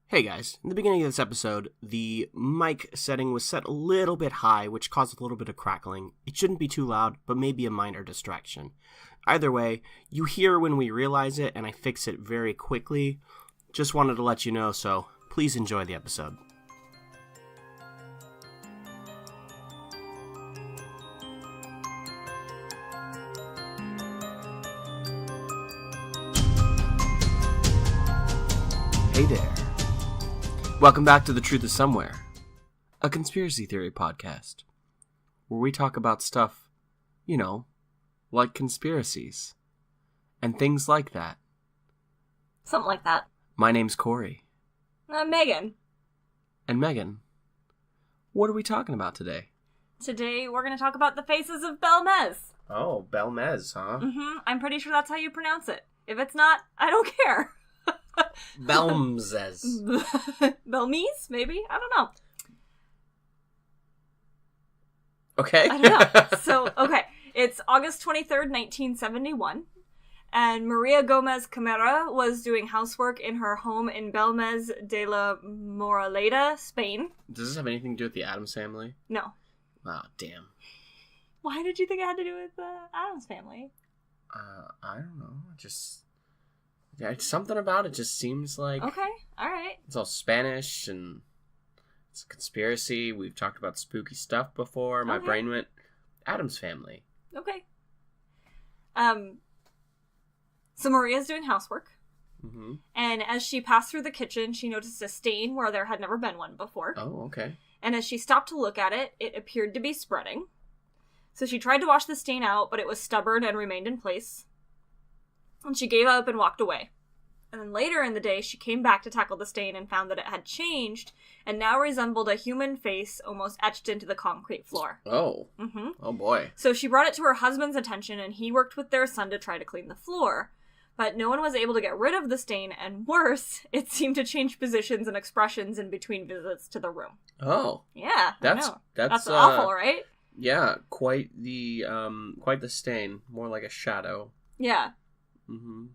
Hey guys, in the beginning of this episode, the mic setting was set a little bit high, which caused a little bit of crackling. It shouldn't be too loud, but maybe a minor distraction. Either way, you hear when we realize it, and I fix it very quickly. Just wanted to let you know, so please enjoy the episode. Hey there. Welcome back to The Truth is Somewhere, a conspiracy theory podcast, where we talk about stuff, like conspiracies, and things like that. Something like that. My name's Corey. I'm Megan. And Megan, what are we talking about today? Today we're going to talk about the faces of Belmez. Oh, Belmez, huh? Mm-hmm. I'm pretty sure that's how you pronounce it. If it's not, I don't care. Belmez. Belmez, maybe? I don't know. Okay. I don't know. So, okay. It's August 23rd, 1971. And Maria Gomez Camara was doing housework in her home in Belmez de la Moraleda, Spain. Does this have anything to do with the Addams Family? No. Oh, damn. Why did you think it had to do with the Addams Family? I don't know. Yeah, something about it just seems like... Okay, alright. It's all Spanish, and it's a conspiracy. We've talked about spooky stuff before. My brain went, Addams Family. Okay. So Maria's doing housework. Mm-hmm. And as she passed through the kitchen, she noticed a stain where there had never been one before. Oh, okay. And as she stopped to look at it, it appeared to be spreading. So she tried to wash the stain out, but it was stubborn and remained in place. And she gave up and walked away. And then later in the day, she came back to tackle the stain and found that it had changed and now resembled a human face almost etched into the concrete floor. Oh. Mm-hmm. Oh, boy. So she brought it to her husband's attention, and he worked with their son to try to clean the floor. But no one was able to get rid of the stain, and worse, it seemed to change positions and expressions in between visits to the room. Oh. Yeah, That's awful, right? Yeah, quite the stain. More like a shadow. Yeah. Mm-hmm.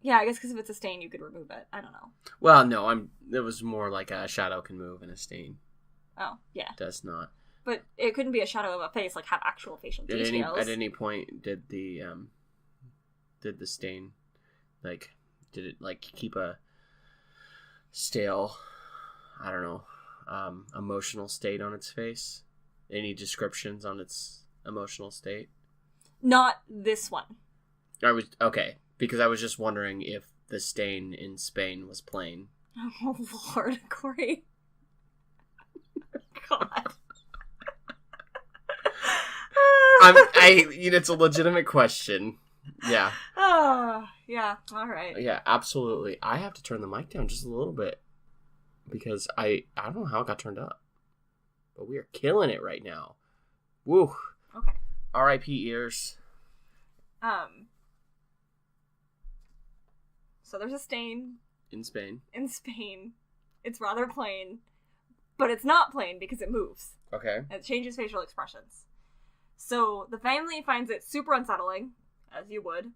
Yeah, I guess because if it's a stain, you could remove it. I don't know. Well, no, it was more like a shadow can move and a stain. Oh, yeah. Does not. But it couldn't be a shadow of a face, like have actual facial details. At any point, did the stain, did it, keep a stale, I don't know, emotional state on its face? Any descriptions on its emotional state? Not this one. Okay, because I was just wondering if the stain in Spain was plain. Oh, Lord, Corey. God. It's a legitimate question. Yeah. Oh, yeah, all right. Yeah, absolutely. I have to turn the mic down just a little bit because I don't know how it got turned up. But we are killing it right now. Woo. Okay. R.I.P. ears. So there's a stain. In Spain. It's rather plain, but it's not plain because it moves. Okay. And it changes facial expressions. So the family finds it super unsettling, as you would,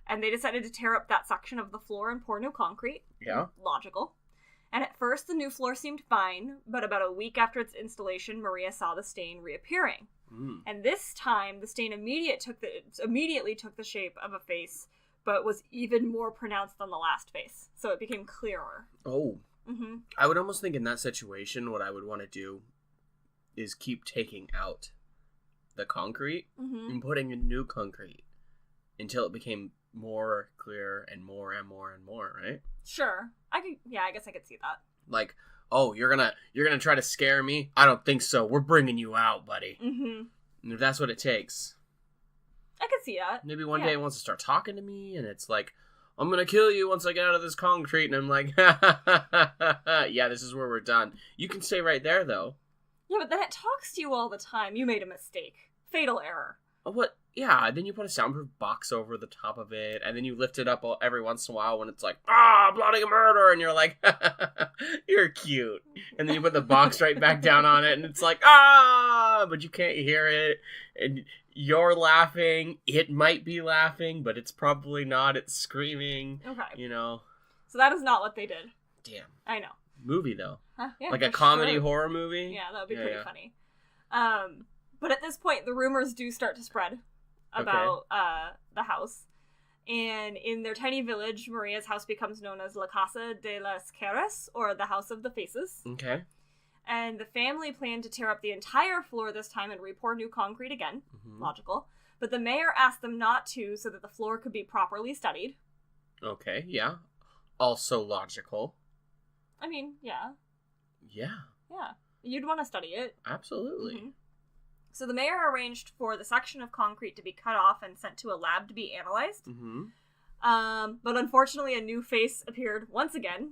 and they decided to tear up that section of the floor and pour new concrete. Yeah. Logical. And at first, the new floor seemed fine, but about a week after its installation, Maria saw the stain reappearing. Mm. And this time, the stain immediately took the shape of a face, but was even more pronounced than the last face. So it became clearer. Oh. Mm-hmm. I would almost think in that situation, what I would want to do is keep taking out the concrete and putting in new concrete until it became more clear and more and more and more, right? Sure. I guess I could see that. Like, oh, you're gonna try to scare me? I don't think so. We're bringing you out, buddy. Mm-hmm. And if that's what it takes, I could see that. maybe one day it wants to start talking to me, and it's like, I'm gonna kill you once I get out of this concrete, and I'm like, yeah, this is where we're done. You can stay right there, though. Yeah, but then it talks to you all the time. You made a mistake. Fatal error. What? Yeah, then you put a soundproof box over the top of it, and then you lift it up every once in a while when it's like, plotting a murder, and you're like, you're cute. And then you put the box right back down on it, and it's like, but you can't hear it, and you're laughing. It might be laughing, but it's probably not. It's screaming. Okay. You know. So that is not what they did. damn. I know. Movie, though. Huh? Yeah, like a for comedy sure. horror movie? Yeah, that would be pretty funny. But at this point, the rumors do start to spread about the house. And in their tiny village, Maria's house becomes known as La Casa de las Caras, or the House of the Faces. Okay. And the family planned to tear up the entire floor this time and re-pour new concrete again. Mm-hmm. Logical. But the mayor asked them not to so that the floor could be properly studied. Okay, yeah. Also logical. I mean, yeah. Yeah. Yeah. You'd want to study it. Absolutely. Mm-hmm. So the mayor arranged for the section of concrete to be cut off and sent to a lab to be analyzed. Mm-hmm. But unfortunately, a new face appeared once again.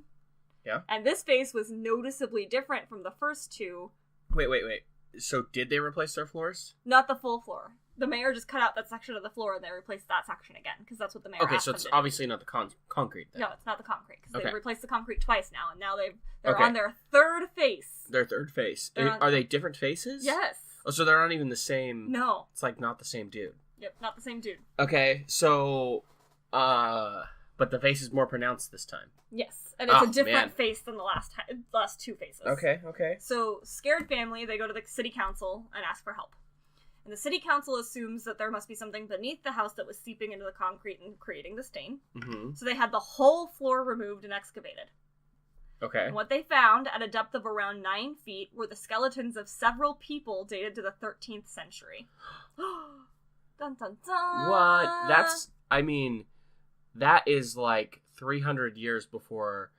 Yeah. And this face was noticeably different from the first two. Wait. So did they replace their floors? Not the full floor. The mayor just cut out that section of the floor and they replaced that section again, because that's what the mayor asked so them it's to do. Obviously not the concrete then. No, it's not the concrete, because Okay. they've replaced the concrete twice now, and now they're on their third face. Their third face. They're Are they different faces? Yes. Oh, so they're not even the same... No. It's like not the same dude. Yep, not the same dude. Okay, so... But the face is more pronounced this time. Yes, and it's a different face than the last two faces. Okay. So, scared family, they go to the city council and ask for help. And the city council assumes that there must be something beneath the house that was seeping into the concrete and creating the stain. Mm-hmm. So they had the whole floor removed and excavated. Okay. And what they found at a depth of around 9 feet were the skeletons of several people dated to the 13th century. Dun dun dun! What? That is like 300 years before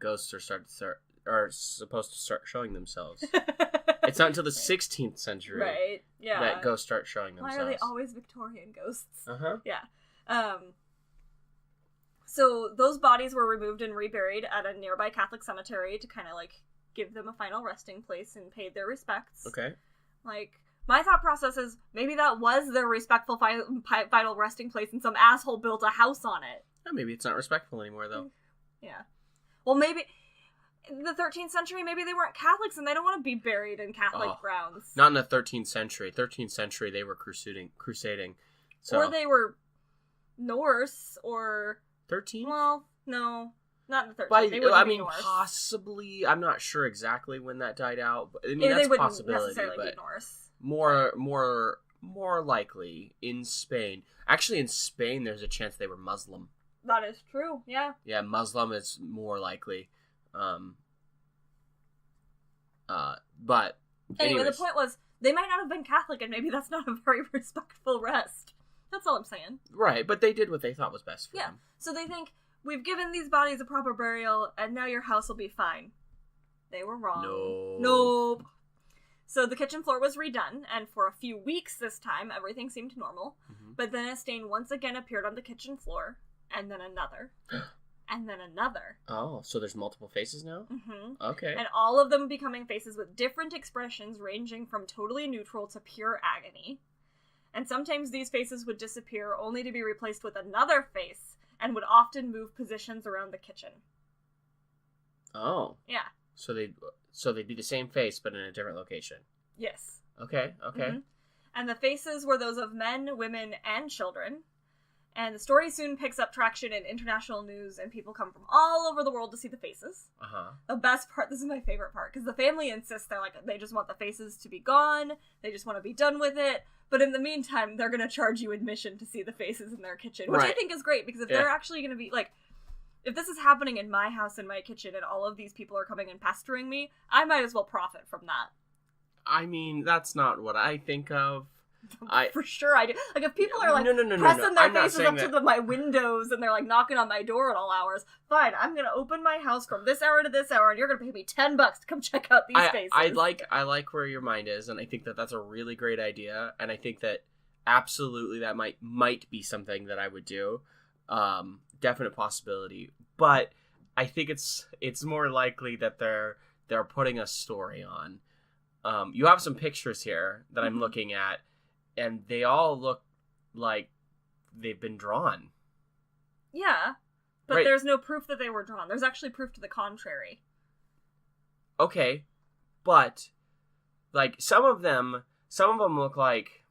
ghosts are supposed to start showing themselves. It's not until the 16th century that ghosts start showing themselves. Why are they always Victorian ghosts? Uh-huh. Yeah. So those bodies were removed and reburied at a nearby Catholic cemetery to kind of like give them a final resting place and pay their respects. Okay. Like, my thought process is maybe that was their respectful final resting place and some asshole built a house on it. Oh, maybe it's not respectful anymore, though. Yeah. Well, maybe... In the 13th century, maybe they weren't Catholics and they don't want to be buried in Catholic grounds. Not in the 13th century. 13th century, they were crusading. So. Or they were Norse, or... 13th? Well, no. Not in the 13th. They wouldn't be Norse. Possibly. I'm not sure exactly when that died out. But, that's they a wouldn't possibility. Necessarily but be Norse. More likely in Spain. Actually, in Spain, there's a chance they were Muslim. That is true, yeah. Yeah, Muslim is more likely. But anyway, the point was they might not have been Catholic, and maybe that's not a very respectful rest. That's all I'm saying. Right, but they did what they thought was best for them. So they think, we've given these bodies a proper burial, and now your house will be fine. They were wrong. Nope. So the kitchen floor was redone, and for a few weeks this time, everything seemed normal. Mm-hmm. But then a stain once again appeared on the kitchen floor, and then another. And then another. Oh, so there's multiple faces now? Mm-hmm. Okay. And all of them becoming faces with different expressions ranging from totally neutral to pure agony. And sometimes these faces would disappear only to be replaced with another face and would often move positions around the kitchen. Oh. Yeah. So they'd be the same face but in a different location. Yes. Okay. Mm-hmm. And the faces were those of men, women, and children. And the story soon picks up traction in international news, and people come from all over the world to see the faces. Uh-huh. The best part, this is my favorite part, because the family insists they just want the faces to be gone, they just want to be done with it, but in the meantime, they're going to charge you admission to see the faces in their kitchen, which I think is great, because if they're actually going to be, like, if this is happening in my house, in my kitchen, and all of these people are coming and pestering me, I might as well profit from that. I mean, that's not what I think of. For sure I do. Like, if people are, like, pressing their faces up to my windows and they're, like, knocking on my door at all hours, fine, I'm gonna open my house from this hour to this hour and you're gonna pay me $10 to come check out these faces. I like where your mind is, and I think that that's a really great idea, and I think that absolutely that might be something that I would do. Definite possibility. But I think it's more likely that they're putting a story on. You have some pictures here that I'm looking at, and they all look like they've been drawn. Yeah, but there's no proof that they were drawn. There's actually proof to the contrary. Okay, but like some of them look like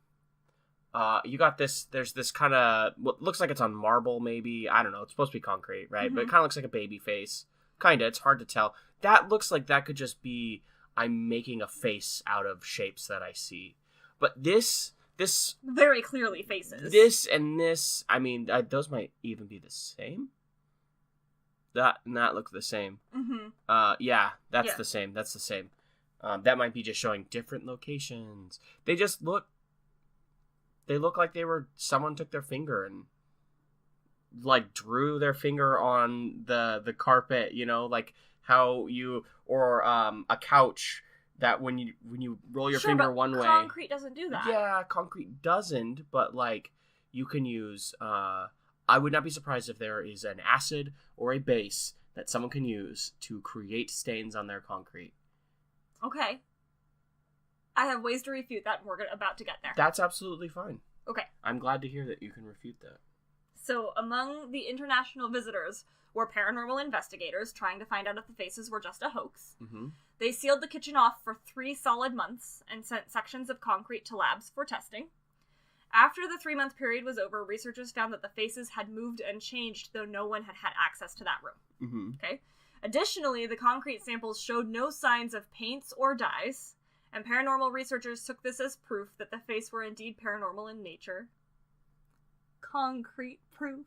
you got this. There's this kind of what looks like it's on marble, maybe. I don't know. It's supposed to be concrete, right? Mm-hmm. But it kind of looks like a baby face. Kinda. It's hard to tell. That looks like that could just be I'm making a face out of shapes that I see. But this very clearly faces. This and this, I mean, those might even be the same. That and that look the same. Mm-hmm. Yeah, that's the same. That's the same. That might be just showing different locations. They just look. They look like someone took their finger and like drew their finger on the carpet. You know, like how or a couch that when you roll your finger one way. Concrete doesn't do that. Yeah, concrete doesn't. But like you can use. I would not be surprised if there is an acid or a base that someone can use to create stains on their concrete. Okay. I have ways to refute that, and we're about to get there. That's absolutely fine. Okay. I'm glad to hear that you can refute that. So, among the international visitors were paranormal investigators trying to find out if the faces were just a hoax. Mm-hmm. They sealed the kitchen off for 3 solid months and sent sections of concrete to labs for testing. After the 3-month period was over, researchers found that the faces had moved and changed, though no one had had access to that room. Mm-hmm. Okay. Additionally, the concrete samples showed no signs of paints or dyes, and paranormal researchers took this as proof that the face were indeed paranormal in nature. Concrete proof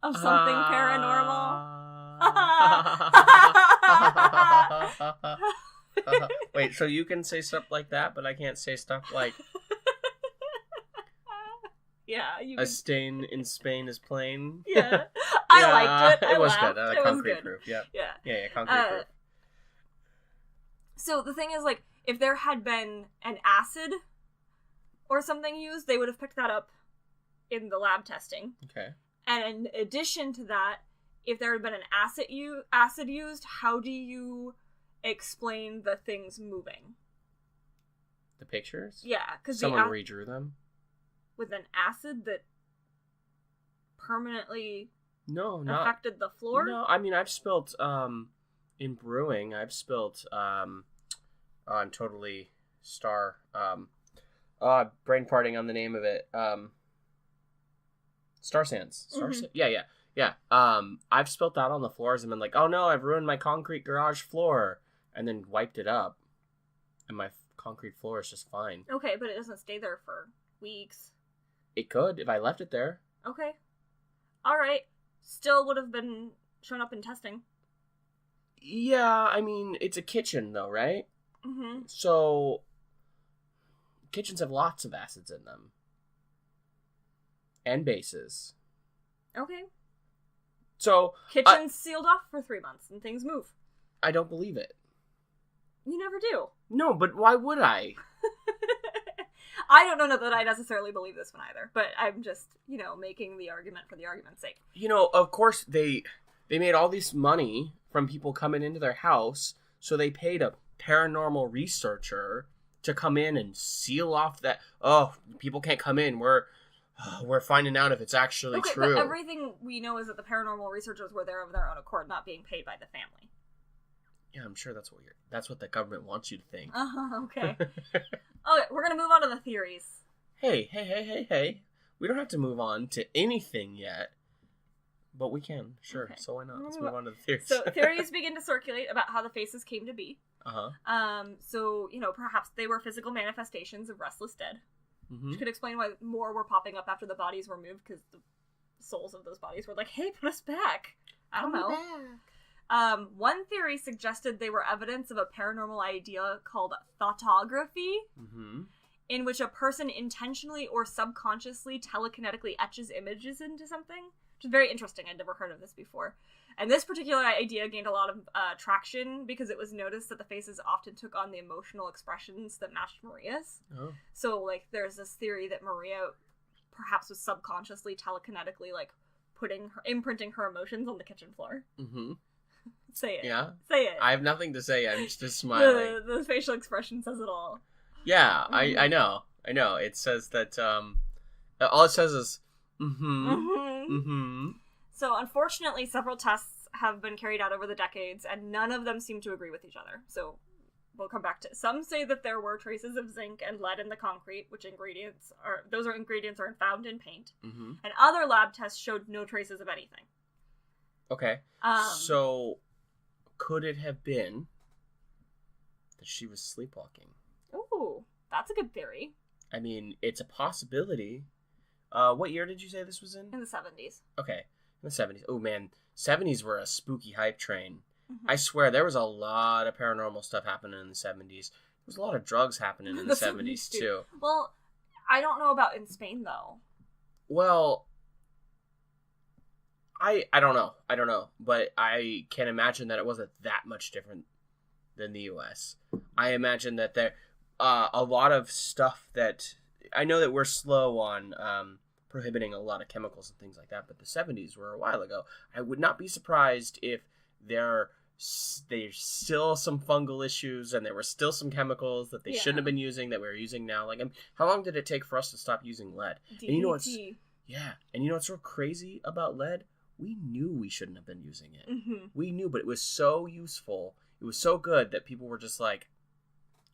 of something paranormal. Wait, so you can say stuff like that, but I can't say stuff like... Yeah, a stain in Spain is plain. Yeah, I liked it. It was laughed. good. It Concrete was good. proof. Yeah. Yeah. Concrete proof. So the thing is, like, if there had been an acid or something used, they would have picked that up in the lab testing. Okay. And in addition to that, if there had been an acid used, how do you explain the things moving? The pictures? Yeah, because someone redrew them. With an acid that permanently affected the floor? No, I mean, I've spilt, in brewing, I'm totally brain farting on the name of it, Star Sands. Yeah. I've spilt that on the floors and been like, oh no, I've ruined my concrete garage floor, and then wiped it up, and my concrete floor is just fine. Okay, but it doesn't stay there for weeks. It could, if I left it there. Okay. Alright. Still would have been shown up in testing. Yeah, I mean, it's a kitchen, though, right? Mm-hmm. So, kitchens have lots of acids in them. And bases. Okay. So... Kitchen's sealed off for 3 months, and things move. I don't believe it. You never do. No, but why would I? I don't know that I necessarily believe this one either, but I'm just, making the argument for the argument's sake. Of course, they made all this money from people coming into their house, so they paid a paranormal researcher to come in and seal off that, people can't come in, we're finding out if it's actually true. But everything we know is that the paranormal researchers were there of their own accord, not being paid by the family. Yeah, I'm sure that's what the government wants you to think. Okay. Okay, we're gonna move on to the theories. Hey. We don't have to move on to anything yet. But we can, sure. Okay. So why not? Let's move on to the theories. So theories begin to circulate about how the faces came to be. Uh-huh. So, perhaps they were physical manifestations of restless dead. Mm-hmm. Which could explain why more were popping up after the bodies were moved, because the souls of those bodies were like, hey, put us back. I don't know. One theory suggested they were evidence of a paranormal idea called thoughtography, mm-hmm. in which a person intentionally or subconsciously telekinetically etches images into something, which is very interesting. I'd never heard of this before. And this particular idea gained a lot of traction because it was noticed that the faces often took on the emotional expressions that matched Maria's. Oh. So, there's this theory that Maria perhaps was subconsciously telekinetically, imprinting her emotions on the kitchen floor. Mm-hmm. Say it. Yeah? Say it. I have nothing to say. I'm just smiling. The facial expression says it all. Yeah, mm-hmm. I know. It says that, all it says is, mm-hmm, mm-hmm. Mm-hmm. So, unfortunately, several tests have been carried out over the decades, and none of them seem to agree with each other. So, we'll come back to it. Some say that there were traces of zinc and lead in the concrete, ingredients are found in paint. Mm-hmm. And other lab tests showed no traces of anything. Okay. So, could it have been that she was sleepwalking? Ooh, that's a good theory. I mean, it's a possibility. What year did you say this was in? In the 70s. Okay, in the 70s. Oh, man. 70s were a spooky hype train. Mm-hmm. I swear, there was a lot of paranormal stuff happening in the 70s. There was a lot of drugs happening in the 70s, too. Well, I don't know about in Spain, though. Well, I don't know. I don't know. But I can imagine that it wasn't that much different than the U.S. I imagine that there a lot of stuff that... I know that we're slow on prohibiting a lot of chemicals and things like that, but the 70s were a while ago. I would not be surprised if there's still some fungal issues and there were still some chemicals that they shouldn't have been using that we're using now. Like, how long did it take for us to stop using lead? DDT. And you know what's so crazy about lead? We knew we shouldn't have been using it. Mm-hmm. We knew, but it was so useful. It was so good that people were just like,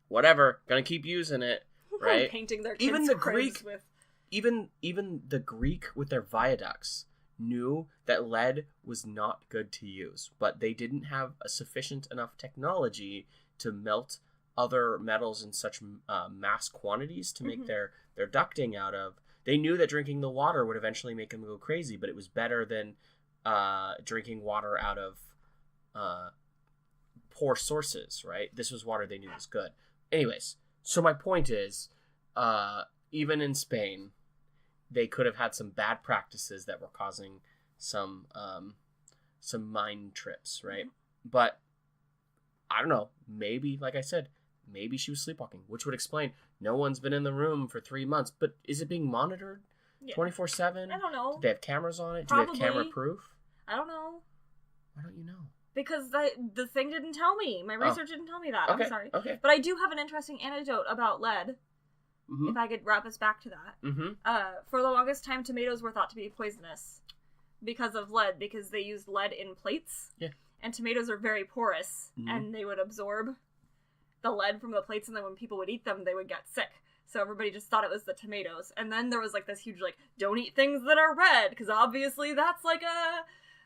whatever, gonna keep using it, right? Painting their kids' even the graves Greek, with... even the Greek with their viaducts knew that lead was not good to use, but they didn't have a sufficient enough technology to melt other metals in such mass quantities to make their ducting out of. They knew that drinking the water would eventually make them go crazy, but it was better than drinking water out of poor sources, right? This was water they knew was good. Anyways, so my point is, even in Spain, they could have had some bad practices that were causing some mind trips, right? But I don't know. Maybe, like I said, maybe she was sleepwalking, which would explain no one's been in the room for 3 months. But is it being monitored 24/7? I don't know. Do they have cameras on it? Probably. Do they have camera proof? I don't know. Why don't you know? Because the thing didn't tell me. My research didn't tell me that. Okay. I'm sorry. Okay. But I do have an interesting anecdote about lead. Mm-hmm. If I could wrap us back to that. Mm-hmm. For the longest time, tomatoes were thought to be poisonous because of lead, because they used lead in plates. Yeah. And tomatoes are very porous, and they would absorb the lead from the plates, and then when people would eat them, they would get sick. So everybody just thought it was the tomatoes. And then there was like this huge don't eat things that are red, because obviously that's like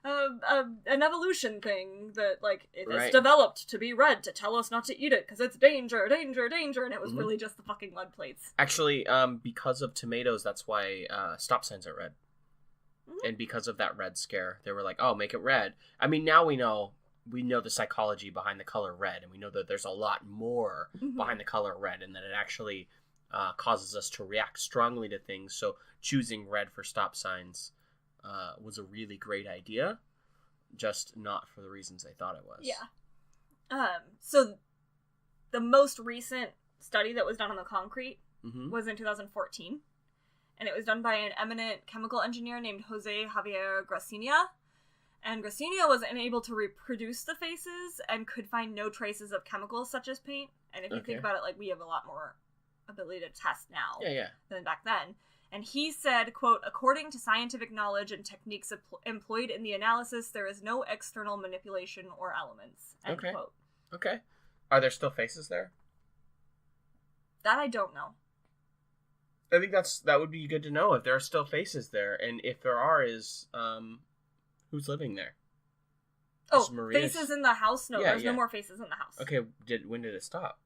an evolution thing that it's developed to be red to tell us not to eat it because it's danger, danger, danger, and it was really just the fucking lead plates. Actually, because of tomatoes, that's why stop signs are red. And because of that red scare, they were like, oh, make it red. I mean, now we know the psychology behind the color red, and we know that there's a lot more behind the color red, and that it actually causes us to react strongly to things. So choosing red for stop signs was a really great idea, just not for the reasons they thought it was. Yeah. So the most recent study that was done on the concrete was in 2014, and it was done by an eminent chemical engineer named Jose Javier Gracinia. And Gracinia was unable to reproduce the faces and could find no traces of chemicals such as paint. And if you think about it, we have a lot more ability to test now than back then. And he said, quote, according to scientific knowledge and techniques employed in the analysis, there is no external manipulation or elements, end quote. Okay. Are there still faces there? That I don't know. I think that would be good to know if there are still faces there. And if there are, who's living there? Oh, faces in the house? No, there's no more faces in the house. Okay, when did it stop?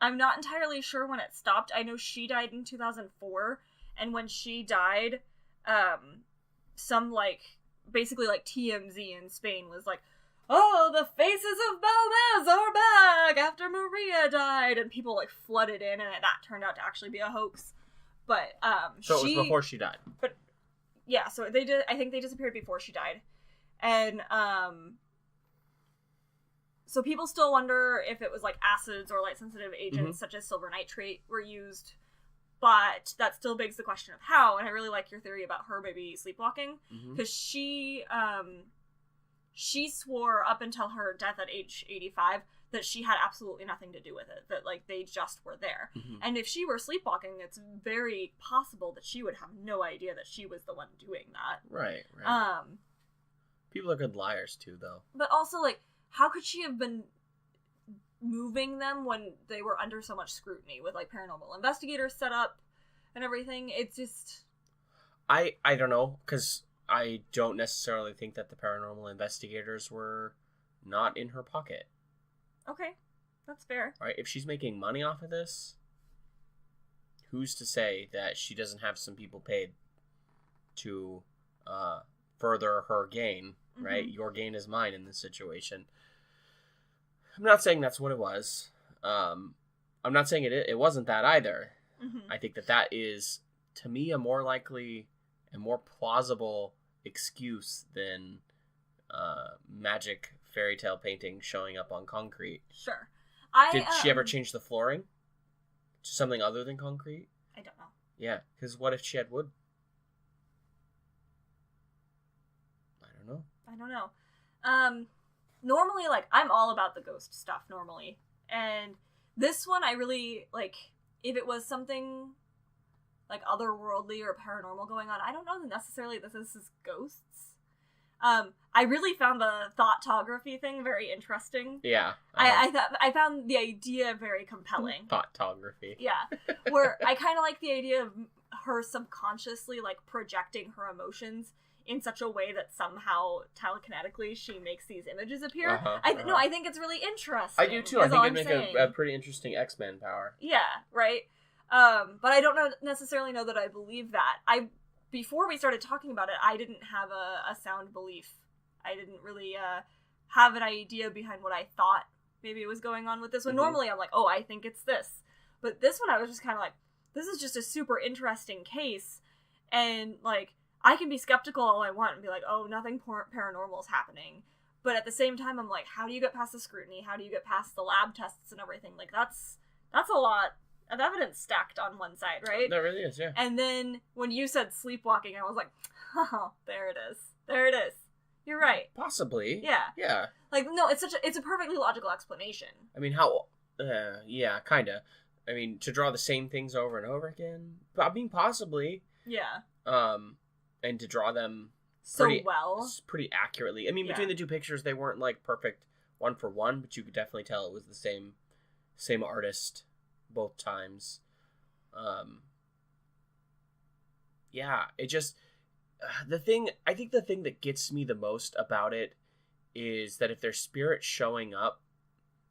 I'm not entirely sure when it stopped. I know she died in 2004, and when she died, some basically TMZ in Spain was like, oh, the faces of Gomez are back after Maria died, and people flooded in, and that turned out to actually be a hoax. But so it was before she died. But yeah, so they did. I think they disappeared before she died, and so people still wonder if it was acids or light-sensitive agents such as silver nitrate were used, but that still begs the question of how. And I really like your theory about her maybe sleepwalking, because she swore up until her death at age 85 that she had absolutely nothing to do with it, that they just were there. And if she were sleepwalking, it's very possible that she would have no idea that she was the one doing that. Right. People are good liars too, though. But also how could she have been moving them when they were under so much scrutiny with paranormal investigators set up and everything? It's just... I don't know, because I don't necessarily think that the paranormal investigators were not in her pocket. Okay, that's fair. Right? If she's making money off of this, who's to say that she doesn't have some people paid to further her gain, right? Your gain is mine in this situation. I'm not saying that's what it was. I'm not saying it wasn't that either. I think that is, to me, a more likely and more plausible excuse than magic fairy tale painting showing up on concrete. Sure. Did she ever change the flooring to something other than concrete? I don't know. Yeah, because what if she had wood? I don't know. Normally, like, I'm all about the ghost stuff normally. And this one, I really, like, if it was something, like, otherworldly or paranormal going on, I don't know necessarily that this is ghosts. I really found the thoughtography thing very interesting. Yeah. I found the idea very compelling. Thoughtography. Yeah. Where I kind of like the idea of her subconsciously, like, projecting her emotions in such a way that somehow telekinetically she makes these images appear. No, I think it's really interesting. I do too. I think it'd make a pretty interesting X-Men power. Yeah, right? But I don't necessarily know that I believe that. Before we started talking about it, I didn't have a sound belief. I didn't really have an idea behind what I thought maybe was going on with this one. Normally I'm like, oh, I think it's this. But this one I was just kind of like, this is just a super interesting case. And, like, I can be skeptical all I want and be like, oh, nothing paranormal is happening. But at the same time, I'm like, how do you get past the scrutiny? How do you get past the lab tests and everything? Like, that's a lot of evidence stacked on one side, right? That really is, yeah. And then when you said sleepwalking, I was like, oh, there it is. There it is. You're right. Possibly. Yeah. Yeah. Like, no, it's a perfectly logical explanation. I mean, yeah, kinda. I mean, to draw the same things over and over again? I mean, possibly. Yeah. And to draw them pretty accurately. I mean, between the two pictures, they weren't, like, perfect one for one, but you could definitely tell it was the same artist both times. Yeah, it just... I think the thing that gets me the most about it is that if their spirit's showing up,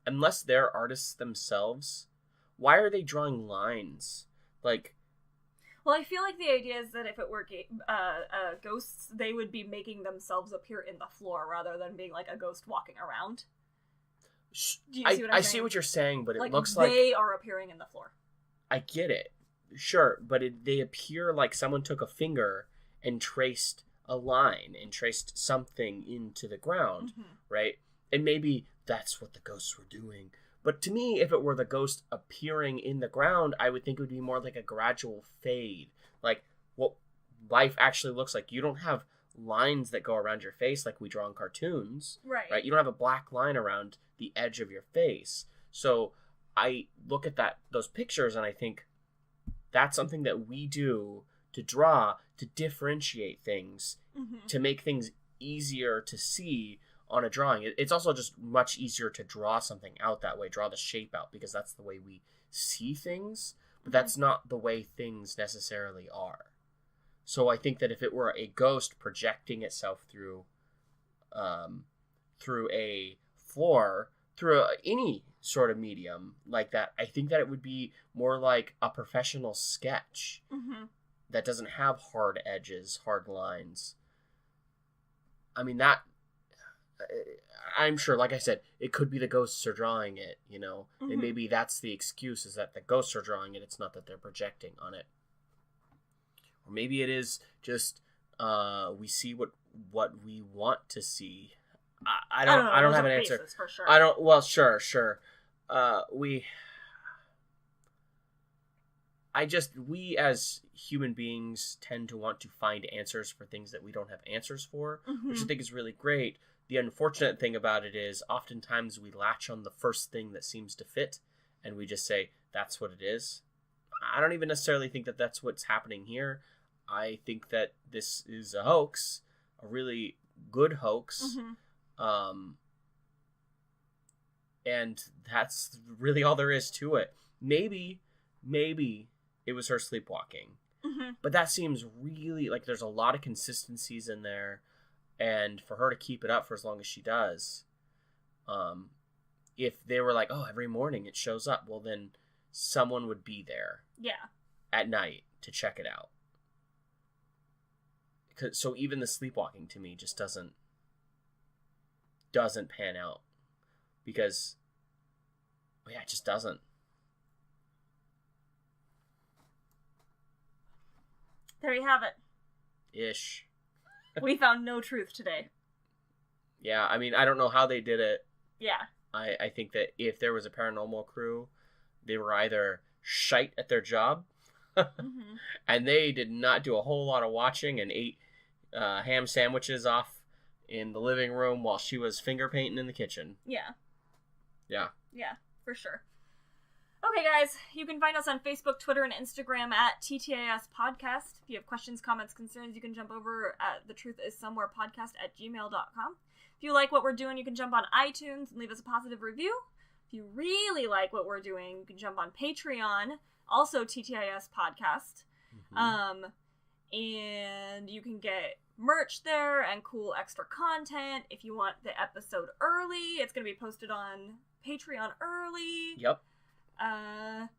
unless they're artists themselves, why are they drawing lines? Like... Well, I feel like the idea is that if it were ghosts, they would be making themselves appear in the floor rather than being like a ghost walking around. Do you see what I'm saying? I see what you're saying, but it looks like... they like... are appearing in the floor. I get it. Sure, but they appear like someone took a finger and traced a line and traced something into the ground, right? And maybe that's what the ghosts were doing. But to me, if it were the ghost appearing in the ground, I would think it would be more like a gradual fade. Like what life actually looks like. You don't have lines that go around your face like we draw in cartoons. Right? You don't have a black line around the edge of your face. So I look at those pictures and I think that's something that we do to draw, to differentiate things, to make things easier to see on a drawing. It's also just much easier to draw something out that way, draw the shape out, because that's the way we see things, but that's not the way things necessarily are. So I think that if it were a ghost projecting itself through a floor, through any sort of medium like that, I think that it would be more like a professional sketch that doesn't have hard edges, hard lines. I mean, that... I'm sure, like I said, it could be the ghosts are drawing it, you know, and maybe that's the excuse, is that the ghosts are drawing it. It's not that they're projecting on it, or maybe it is just we see what we want to see. I don't have an answer. For sure. I don't. Well, sure. We as human beings tend to want to find answers for things that we don't have answers for, which I think is really great. The unfortunate thing about it is oftentimes we latch on the first thing that seems to fit and we just say, that's what it is. I don't even necessarily think that that's what's happening here. I think that this is a hoax, a really good hoax. And that's really all there is to it. Maybe it was her sleepwalking. But that seems really, like, there's a lot of consistencies in there. And for her to keep it up for as long as she does, If they were like, oh, every morning it shows up, well, then someone would be there. Yeah. At night to check it out. So even the sleepwalking to me just doesn't pan out. Because, yeah, it just doesn't. There you have it. Ish. We found no truth today. Yeah, I mean, I don't know how they did it. Yeah. I think that if there was a paranormal crew, they were either shite at their job, Mm-hmm. and they did not do a whole lot of watching and ate ham sandwiches off in the living room while she was finger painting in the kitchen. Yeah. Yeah. Yeah, for sure. Okay, guys, you can find us on Facebook, Twitter, and Instagram at TTAS Podcast. If you have questions, comments, concerns, you can jump over at thetruthisomewherepodcast@gmail.com. If you like what we're doing, you can jump on iTunes and leave us a positive review. If you really like what we're doing, you can jump on Patreon, also TTIS Podcast. Mm-hmm. And you can get merch there and cool extra content. If you want the episode early, it's going to be posted on Patreon early. Yep. Is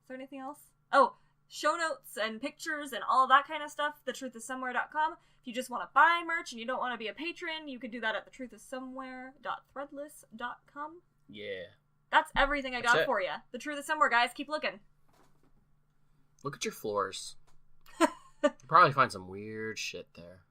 there anything else? Oh, show notes and pictures and all that kind of stuff, thetruthisomewhere.com. If you just want to buy merch and you don't want to be a patron, you can do that at thetruthisomewhere.threadless.com. Yeah. That's everything I got it. for you. The Truth is Somewhere, guys. Keep looking. Look at your floors. You'll probably find some weird shit there.